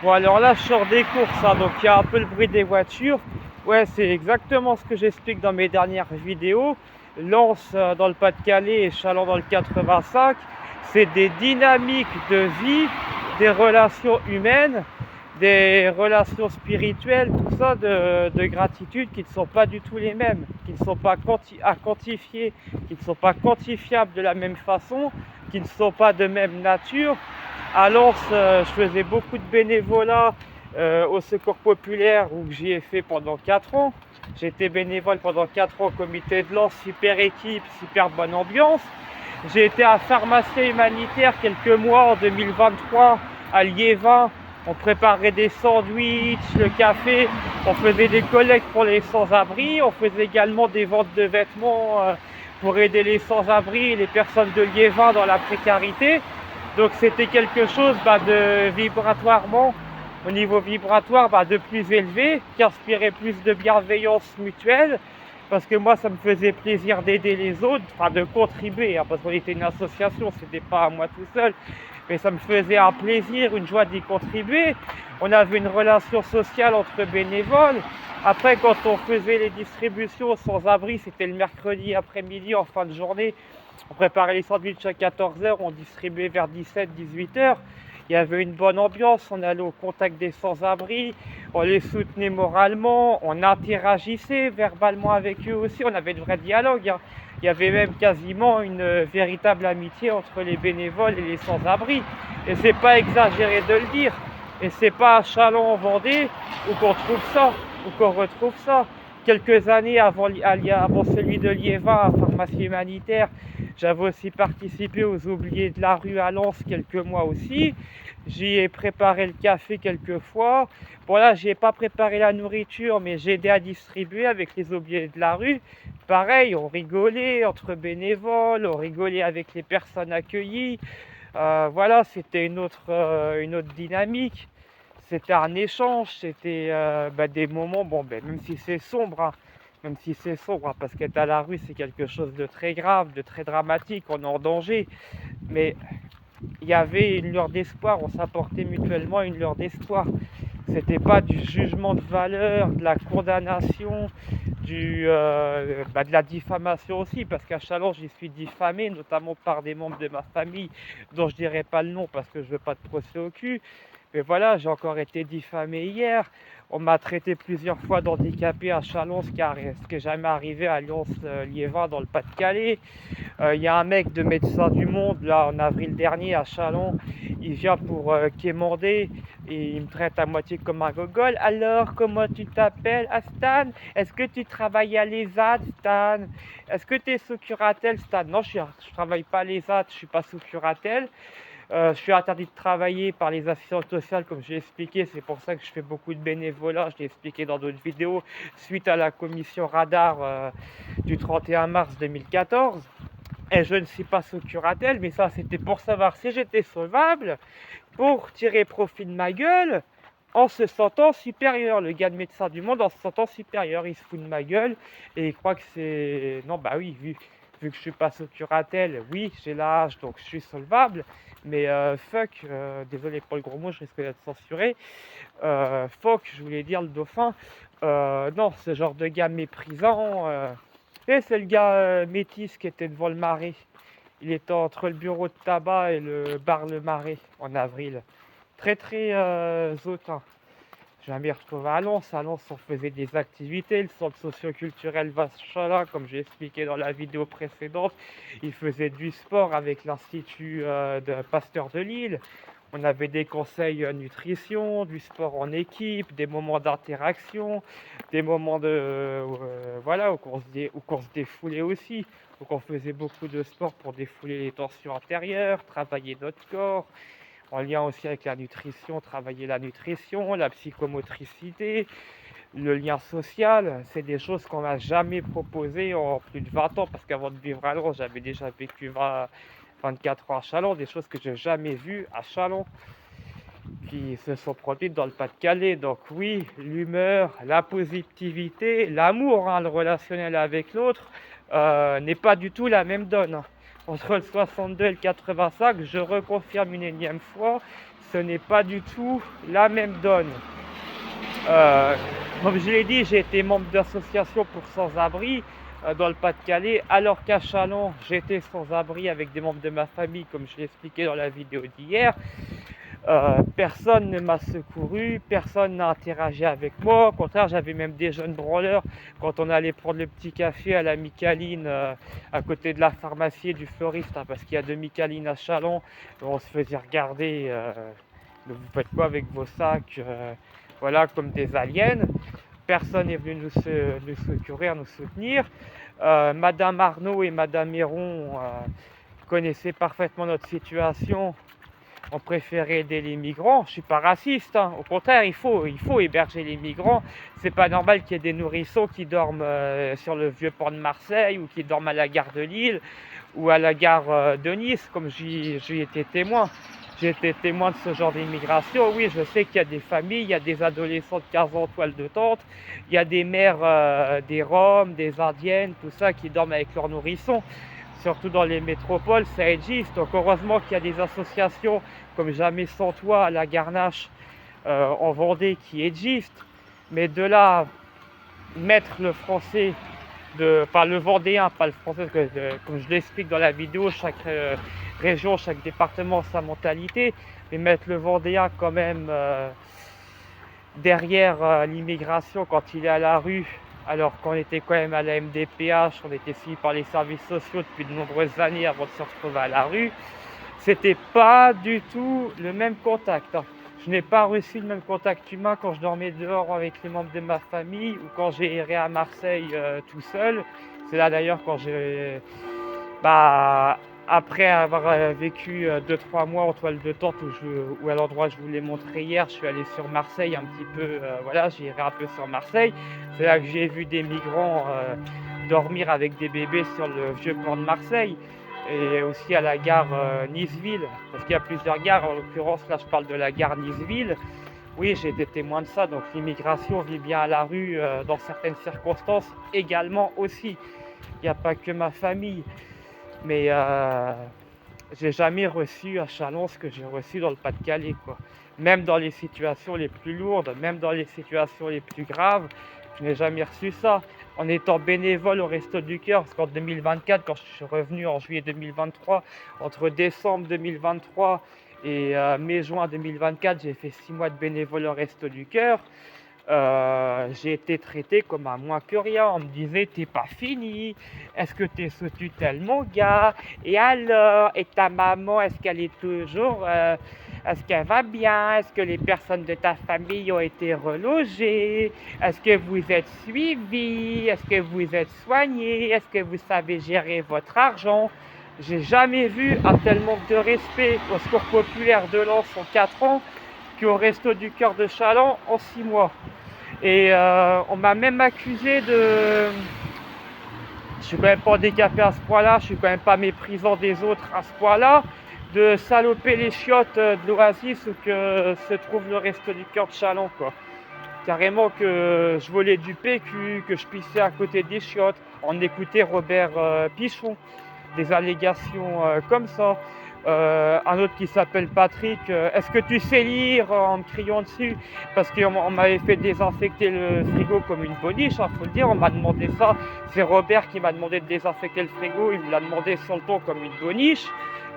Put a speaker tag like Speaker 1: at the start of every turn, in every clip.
Speaker 1: Bon, alors là, je sors des courses, hein, donc il y a un peu le bruit des voitures. Ouais, c'est exactement ce que j'explique dans mes dernières vidéos. Lens dans le Pas-de-Calais et Châlons dans le 85, c'est des dynamiques de vie, des relations humaines, des relations spirituelles, tout ça de gratitude qui ne sont pas du tout les mêmes, qui ne sont pas à quantifier, qui ne sont pas quantifiables de la même façon, qui ne sont pas de même nature. À Lens, je faisais beaucoup de bénévolat au Secours Populaire où j'y ai fait pendant 4 ans. J'ai été bénévole pendant 4 ans au comité de Lens, super équipe, super bonne ambiance. J'ai été à Pharmacie Humanitaire quelques mois en 2023 à Liévin. On préparait des sandwichs, le café, on faisait des collectes pour les sans-abri, on faisait également des ventes de vêtements pour aider les sans-abri et les personnes de Liévin dans la précarité. Donc c'était quelque chose de vibratoirement, au niveau vibratoire, de plus élevé, qui inspirait plus de bienveillance mutuelle, parce que moi ça me faisait plaisir d'aider les autres, enfin de contribuer, parce qu'on était une association, c'était pas à moi tout seul, mais ça me faisait un plaisir, une joie d'y contribuer. On avait une relation sociale entre bénévoles. Après, quand on faisait les distributions sans abri, c'était le mercredi après-midi en fin de journée. On préparait les sandwichs à 14h, on distribuait vers 17-18h. Il y avait une bonne ambiance, on allait au contact des sans-abri, on les soutenait moralement, on interagissait verbalement avec eux aussi, on avait de vrais dialogues. Il y avait même quasiment une véritable amitié entre les bénévoles et les sans-abri. Et c'est pas exagéré de le dire. Et c'est pas à Châlons en Vendée où qu'on trouve ça, où qu'on retrouve ça. Quelques années avant celui de Liévin à Pharmacie Humanitaire, j'avais aussi participé aux Oubliés de la rue à Lens quelques mois aussi. J'y ai préparé le café quelques fois. Bon là, j'ai pas préparé la nourriture, mais j'ai aidé à distribuer avec les Oubliés de la rue. Pareil, on rigolait entre bénévoles, on rigolait avec les personnes accueillies. Voilà, c'était une autre dynamique. C'était un échange, c'était des moments, même si c'est sombre, même si c'est sombre, parce qu'être à la rue, c'est quelque chose de très grave, de très dramatique, on est en danger. Mais il y avait une lueur d'espoir, on s'apportait mutuellement une lueur d'espoir. C'était pas du jugement de valeur, de la condamnation, de la diffamation aussi, parce qu'à Châlons, j'y suis diffamé, notamment par des membres de ma famille, dont je dirai pas le nom parce que je veux pas de procès au cul. Mais voilà, j'ai encore été diffamé hier. On m'a traité plusieurs fois d'handicapé à Châlons, ce qui n'est jamais arrivé à Lyons-Liévin dans le Pas-de-Calais. Il y a un mec de Médecins du Monde, là, en avril dernier, à Châlons. Il vient pour quémander et il me traite à moitié comme un gogol. Alors, comment tu t'appelles? Ah, Stan, est-ce que tu travailles à l'ESAD, Stan? Est-ce que tu es sous curatelle, Stan? Non, je travaille pas à l'ESAD, je suis pas sous curatelle. Je suis interdit de travailler par les assistantes sociales, comme je l'ai expliqué. C'est pour ça que je fais beaucoup de bénévolat. Je l'ai expliqué dans d'autres vidéos, suite à la commission radar du 31 mars 2014. Et je ne suis pas sous curatelle, mais ça, c'était pour savoir si j'étais solvable, pour tirer profit de ma gueule, en se sentant supérieur. Le gars de Médecins du Monde, en se sentant supérieur, il se fout de ma gueule, et il croit que c'est... Non, bah oui, vu que je suis pas sous curatelle, oui, j'ai l'âge, donc je suis solvable, mais désolé pour le gros mot, je risque d'être censuré. Fuck, je voulais dire le dauphin. Non, ce genre de gars méprisant. Et c'est le gars métis qui était devant le Marais. Il était entre le bureau de tabac et le bar Le Marais en avril. Très très hautain. Je m'y retrouvé à Lens. À Lens, on faisait des activités. Le centre socio-culturel Vachala, comme j'ai expliqué dans la vidéo précédente, il faisait du sport avec l'Institut de Pasteur de Lille. On avait des conseils nutrition, du sport en équipe, des moments d'interaction, des moments voilà, où on se défoulait aussi. Donc on faisait beaucoup de sport pour défouler les tensions intérieures, travailler notre corps, en lien aussi avec la nutrition, travailler la nutrition, la psychomotricité, le lien social. C'est des choses qu'on m'a jamais proposées en plus de 20 ans, parce qu'avant de vivre à Lens, j'avais déjà vécu 24 ans à Châlons, des choses que j'ai jamais vues à Châlons qui se sont produites dans le Pas-de-Calais. Donc oui, l'humeur, la positivité, l'amour, le relationnel avec l'autre, n'est pas du tout la même donne. Entre le 62 et le 85, je reconfirme une énième fois, ce n'est pas du tout la même donne. Comme je l'ai dit, j'ai été membre d'association pour sans-abri dans le Pas-de-Calais, alors qu'à Châlons, j'étais sans-abri avec des membres de ma famille, comme je l'ai expliqué dans la vidéo d'hier. Personne ne m'a secouru, personne n'a interagi avec moi. Au contraire, j'avais même des jeunes branleurs quand on allait prendre le petit café à la Micaline à côté de la pharmacie et du fleuriste, hein, parce qu'il y a deux Micalines à Châlons. On se faisait regarder, vous faites quoi avec vos sacs, voilà, comme des aliens. Personne n'est venu nous secourir, nous soutenir. Madame Arnaud et Madame Héron connaissaient parfaitement notre situation. On préférait aider les migrants. Je ne suis pas raciste, hein. Au contraire, il faut héberger les migrants. C'est pas normal qu'il y ait des nourrissons qui dorment sur le vieux port de Marseille ou qui dorment à la gare de Lille ou à la gare de Nice, comme j'y étais témoin. J'ai été témoin de ce genre d'immigration. Oui, je sais qu'il y a des familles, il y a des adolescents de 15 ans en toile de tente, il y a des mères, des Roms, des Indiennes, tout ça, qui dorment avec leurs nourrissons. Surtout dans les métropoles, ça existe. Donc heureusement qu'il y a des associations comme Jamais sans toi à la Garnache en Vendée qui existent. Mais de là, mettre le français, enfin le vendéen, pas le français, parce que comme je l'explique dans la vidéo, chaque région, chaque département a sa mentalité, mais mettre le vendéen quand même derrière l'immigration quand il est à la rue, alors qu'on était quand même à la MDPH, on était suivi par les services sociaux depuis de nombreuses années avant de se retrouver à la rue, c'était pas du tout le même contact, hein. Je n'ai pas reçu le même contact humain quand je dormais dehors avec les membres de ma famille ou quand j'ai erré à Marseille tout seul. C'est là d'ailleurs quand j'ai... après avoir vécu 2-3 mois en toile de tente où à l'endroit que je vous l'ai montré hier, je suis allé sur Marseille un petit peu, voilà, j'ai erré un peu sur Marseille. C'est là que j'ai vu des migrants dormir avec des bébés sur le vieux port de Marseille et aussi à la gare Niceville, parce qu'il y a plusieurs gares, en l'occurrence là je parle de la gare Niceville. Oui, j'ai été témoin de ça, donc l'immigration vit bien à la rue dans certaines circonstances également aussi. Il n'y a pas que ma famille. Mais j'ai jamais reçu à Châlons ce que j'ai reçu dans le Pas-de-Calais, quoi. Même dans les situations les plus lourdes, même dans les situations les plus graves, je n'ai jamais reçu ça. En étant bénévole au Resto du Cœur, parce qu'en 2024, quand je suis revenu en juillet 2023, entre décembre 2023 et mai-juin 2024, j'ai fait 6 mois de bénévole au Resto du Cœur. J'ai été traité comme un moins que rien. On me disait t'es pas fini, est-ce que t'es sous tutelle mon gars, et alors, et ta maman, est-ce qu'elle est toujours est-ce qu'elle va bien, est-ce que les personnes de ta famille ont été relogées, est-ce que vous êtes suivis, est-ce que vous êtes soignés, est-ce que vous savez gérer votre argent. J'ai jamais vu un tel manque de respect au Secours populaire de Lens en 4 ans qu'au Resto du Cœur de Châlons en 6 mois. Et on m'a même accusé de... Je suis quand même pas handicapé à ce point-là, je suis quand même pas méprisant des autres à ce point-là, de saloper les chiottes de l'Oasis où que se trouve le Resto du Cœur de Châlons, quoi. Carrément que je volais du PQ, que je pissais à côté des chiottes. On écoutait Robert Pichon, des allégations comme ça. Un autre qui s'appelle Patrick, est-ce que tu sais lire, en me criant dessus, parce qu'on m'avait fait désinfecter le frigo comme une boniche, il faut le dire, on m'a demandé ça, c'est Robert qui m'a demandé de désinfecter le frigo, il me l'a demandé sur le ton comme une boniche,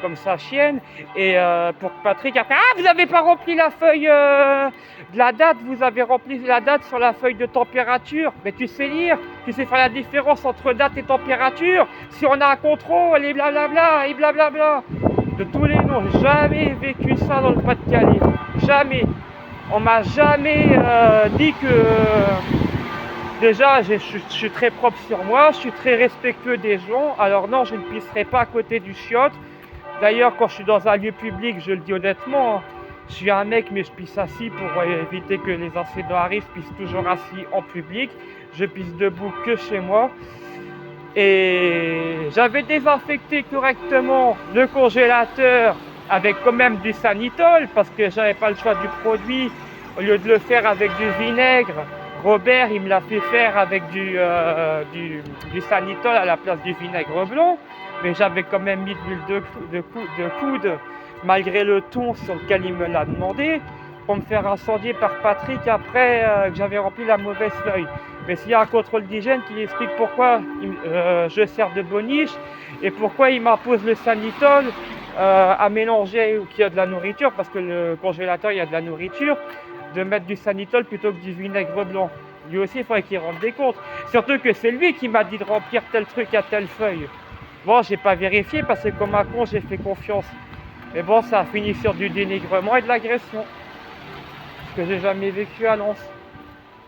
Speaker 1: comme sa chienne, et pour Patrick, après, ah, vous n'avez pas rempli la feuille de la date, vous avez rempli la date sur la feuille de température, mais tu sais lire, tu sais faire la différence entre date et température, si on a un contrôle, et blablabla, et blablabla. De tous les noms, j'ai jamais vécu ça dans le Pas-de-Calais, jamais. On m'a jamais dit que... déjà, je suis très propre sur moi, je suis très respectueux des gens, alors non, je ne pisserai pas à côté du chiotte. D'ailleurs, quand je suis dans un lieu public, je le dis honnêtement, je suis un mec, mais je pisse assis pour éviter que les incidents arrivent, je pisse toujours assis en public, je pisse debout que chez moi. Et j'avais désinfecté correctement le congélateur avec quand même du Sanitol parce que j'avais pas le choix du produit. Au lieu de le faire avec du vinaigre, Robert il me l'a fait faire avec du Sanitol à la place du vinaigre blanc. Mais j'avais quand même mis de l'huile de coude malgré le ton sur lequel il me l'a demandé, pour me faire incendier par Patrick après que j'avais rempli la mauvaise feuille. Mais s'il y a un contrôle d'hygiène qui explique pourquoi je sers de boniche et pourquoi il m'impose le Sanitol à mélanger où il y a de la nourriture, parce que le congélateur il y a de la nourriture, de mettre du Sanitol plutôt que du vinaigre blanc. Lui aussi il faudrait qu'il rende des comptes. Surtout que c'est lui qui m'a dit de remplir tel truc à telle feuille. Bon, j'ai pas vérifié parce que comme un con j'ai fait confiance. Mais bon, ça a fini sur du dénigrement et de l'agression. Ce que j'ai jamais vécu à Lens.